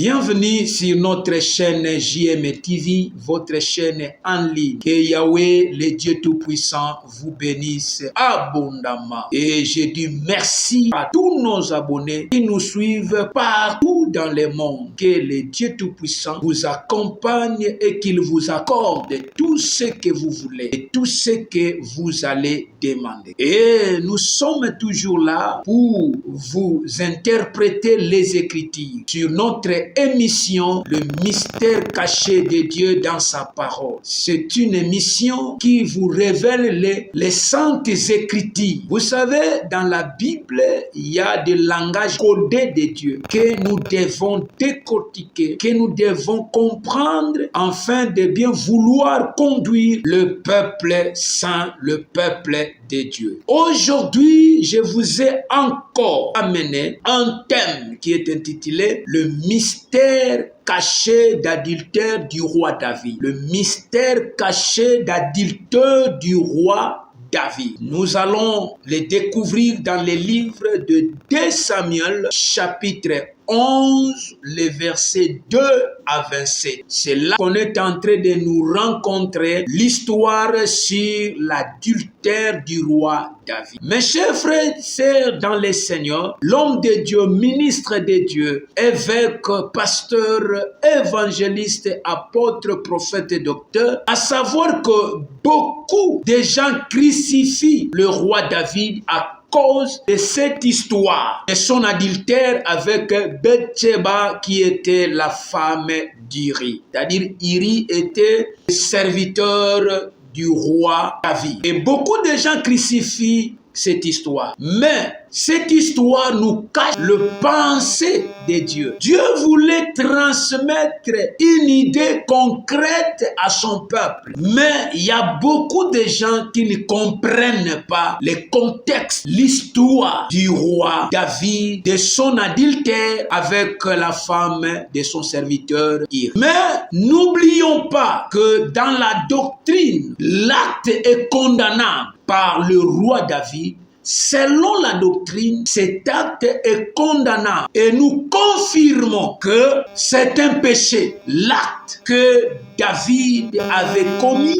Bienvenue sur notre chaîne JM TV, votre chaîne en ligne. Que Yahweh, le Dieu Tout-Puissant, vous bénisse abondamment. Et je dis merci à tous nos abonnés qui nous suivent partout dans le monde. Que le Dieu Tout-Puissant vous accompagne et qu'il vous accorde tout ce que vous voulez et tout ce que vous allez demander. Et nous sommes toujours là pour vous interpréter les Écritures sur notre émission, le mystère caché de Dieu dans sa parole. C'est une émission qui vous révèle les saintes Écritures. Vous savez, dans la Bible, il y a des langages codés de Dieu que nous devons décortiquer, que nous devons comprendre afin de bien vouloir conduire le peuple saint, le peuple de Dieu. Aujourd'hui, je vous ai encore amené un thème qui est intitulé le mystère caché d'adultère du roi David. Le mystère caché d'adultère du roi David. Nous allons le découvrir dans les livres de 2 Samuel, chapitre 11, les versets 2 à 27. C'est là qu'on est en train de nous rencontrer l'histoire sur l'adultère du roi David. Mes chers frères et sœurs dans le Seigneur, l'homme de Dieu, ministre de Dieu, évêque, pasteur, évangéliste, apôtre, prophète et docteur, à savoir que beaucoup de gens crucifient le roi David à cause de cette histoire de son adultère avec Bathsheba qui était la femme d'Uri. C'est-à-dire Uri était serviteur du roi David. Et beaucoup de gens crucifient cette histoire. Mais cette histoire nous cache le pensée de Dieu. Dieu voulait transmettre une idée concrète à son peuple. Mais il y a beaucoup de gens qui ne comprennent pas le contexte, l'histoire du roi David, de son adultère avec la femme de son serviteur Uri. Mais n'oublions pas que dans la doctrine, l'acte est condamnable par le roi David. Selon la doctrine, cet acte est condamnable et nous confirmons que c'est un péché. L'acte que David avait commis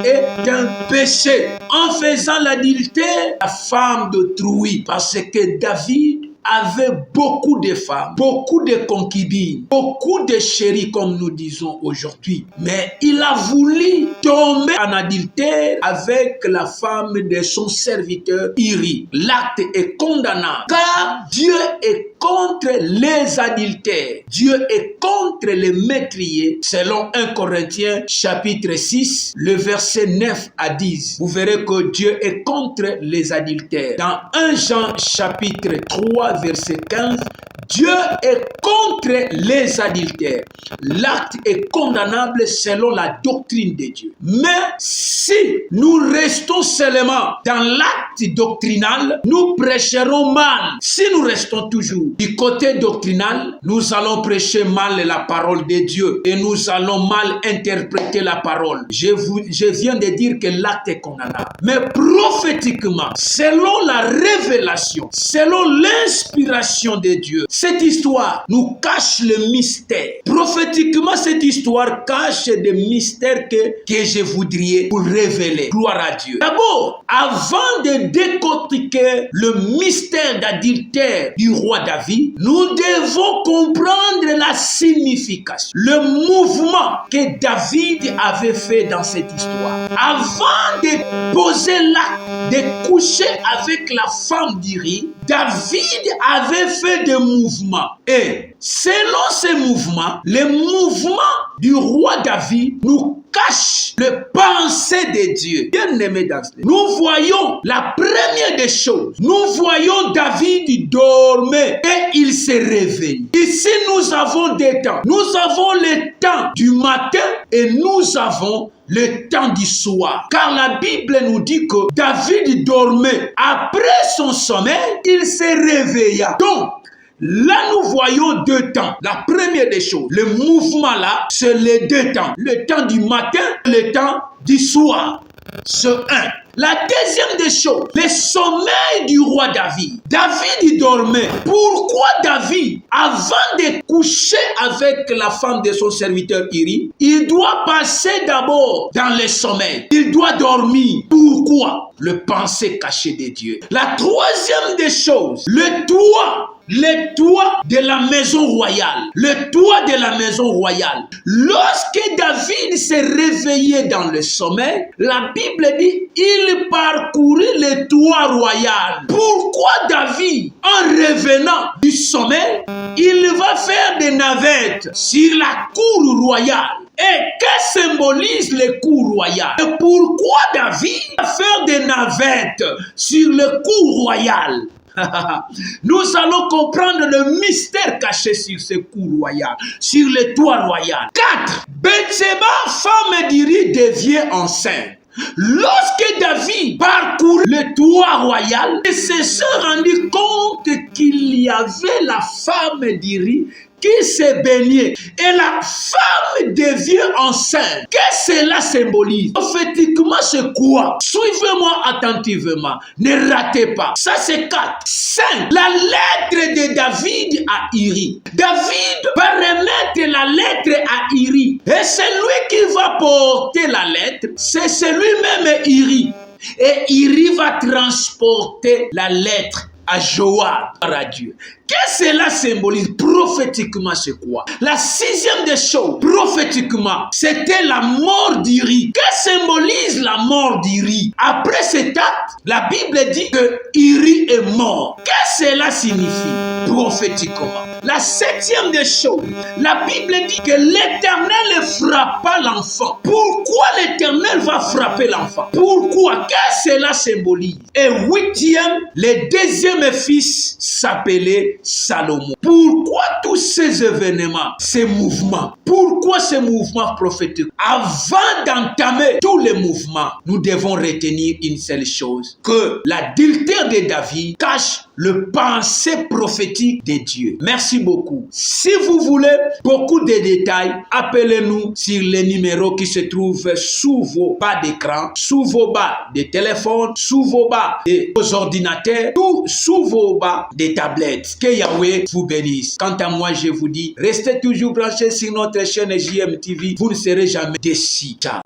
est un péché en faisant l'adultère la femme d'autrui, parce que David avait beaucoup de femmes, beaucoup de concubines, beaucoup de chéris comme nous disons aujourd'hui. Mais il a voulu tomber en adultère avec la femme de son serviteur Uri. L'acte est condamnable car Dieu est contre les adultères. Dieu est contre les meurtriers selon 1 Corinthiens chapitre 6, le verset 9 à 10. Vous verrez que Dieu est contre les adultères. Dans 1 Jean chapitre 3 verset 15, Dieu est contre les adultères. L'acte est condamnable selon la doctrine de Dieu. Mais si nous restons seulement dans l'acte doctrinal, nous prêcherons mal. Si nous restons toujours du côté doctrinal, nous allons prêcher mal la parole de Dieu et nous allons mal interpréter la parole. Je viens de dire que l'acte est condamnable. Mais prophétiquement, selon la révélation, selon l'inspiration de Dieu, cette histoire nous cache le mystère. Prophétiquement, cette histoire cache des mystères que je voudrais vous révéler. Gloire à Dieu. D'abord, avant de décortiquer le mystère d'adultère du roi David, nous devons comprendre la signification, le mouvement que David avait fait dans cette histoire. Avant de poser l'acte de coucher avec la femme d'Uri, David avait fait des mouvements. Et selon ces mouvements, les mouvements du roi David nous cachent le pensée de Dieu. Bien aimé dans ce livre, nous voyons la première des choses. Nous voyons David dormait et il s'est réveillé. Ici, nous avons des temps. Nous avons le temps du matin et nous avons le temps du soir. Car la Bible nous dit que David dormait. Après son sommeil, il s'est réveillé. Donc, là, nous voyons deux temps. La première des choses, le mouvement là, c'est les deux temps. Le temps du matin, le temps du soir. Ce 1. La deuxième des choses, le sommeil du roi David. David, il dormait. Pourquoi David, avant de coucher avec la femme de son serviteur Uri, il doit passer d'abord dans le sommeil. Il doit dormir. Pourquoi? Le pensée caché de Dieu. La troisième des choses, le toit de la maison royale. Le toit de la maison royale. Lorsque David s'est réveillé dans le sommeil, la Bible dit, il parcourit le toit royal. Pourquoi David, en revenant du sommeil, il va faire des navettes sur la cour royale? Et que symbolise le cour royal? Et pourquoi David va faire des navettes sur le cour royal? Nous allons comprendre le mystère caché sur ce cour royal, sur le toit royal. 4. Bathsheba, femme d'Uri, devient enceinte. Lorsque David parcourt le toit royal, il se rendu compte qu'il y avait la femme d'Uri qui se baignait et la femme devient enceinte. Qu'est-ce que cela symbolise? Prophétiquement, c'est quoi? Suivez-moi attentivement. Ne ratez pas. Ça, c'est 4. 5. La lettre de David à Uri. David va remettre la lettre à Uri. Et celui qui va porter la lettre, c'est celui-même Uri. Et Uri va transporter la lettre à Joab, à Dieu. Qu'est-ce que cela symbolise? Prophétiquement, c'est quoi? La 6e des choses, prophétiquement, c'était la mort d'Uri. Que symbolise la mort d'Uri? Après cet acte, la Bible dit que Uri est mort. Qu'est-ce que cela signifie? Prophétiquement. La 7e des choses, la Bible dit que l'Éternel frappa l'enfant. Pourquoi l'Éternel va frapper l'enfant? Pourquoi? Qu'est-ce que cela symbolise? Et 8e, le deuxième fils s'appelait Salomon. Pourquoi tous ces événements, ces mouvements? Pourquoi ces mouvements prophétiques? Avant d'entamer tous les mouvements, nous devons retenir une seule chose, que l'adultère de David cache le pensée prophétique de Dieu. Merci beaucoup. Si vous voulez beaucoup de détails, appelez-nous sur les numéros qui se trouvent sous vos bas d'écran, sous vos bas de téléphone, sous vos bas de vos ordinateurs, ou sous vos bas des tablettes. Que Yahweh vous bénisse. Quant à moi, je vous dis, restez toujours branchés sur notre chaîne JM TV. Vous ne serez jamais déçus. Ciao.